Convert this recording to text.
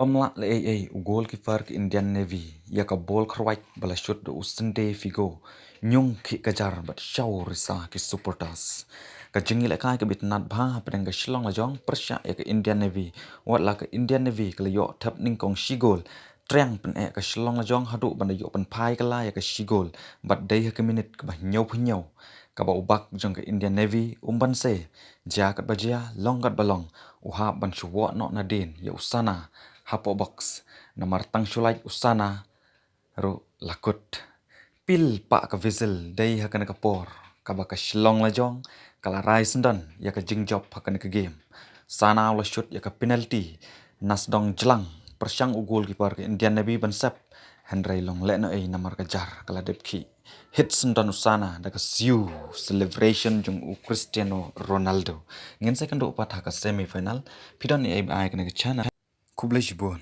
Pamla le goalkeeper ke Indian Navy ya ka ball khrawai bala shot do usende figo nyung ki kajar bat shaw risa ki supporters ka jingi le kai ka bit nat bha pedang ka shlong la jong persya ya ka Indian Navy wat la ka Indian Navy ka yo thap ning kong shigol treng pen ka shlong la jong hadu ban yo pen phai ka la ya ka shigol bat dei ka minute ka ba nyau phnyau ka ba ubak jong ka Indian Navy umban se ja kat bajia long kat balong uha ban shuwa no na din ya usana hapo box namar tang shulai usana ro lakut pil pa ka whistle dei hakan ka por ka ba ka shlong la jong kala rai sendan ya ka jingjop hakan ka game sana la shoot ya ka penalty nasdong jlang persyang ugol kiper ke Indian Navy bansap Henry long le no namar ka jar kala depki hit sendan usana da ka siu celebration jong u Cristiano Ronaldo ngin second do pat ha ka semi final pidon ai kana ka chana Kublai Shibun.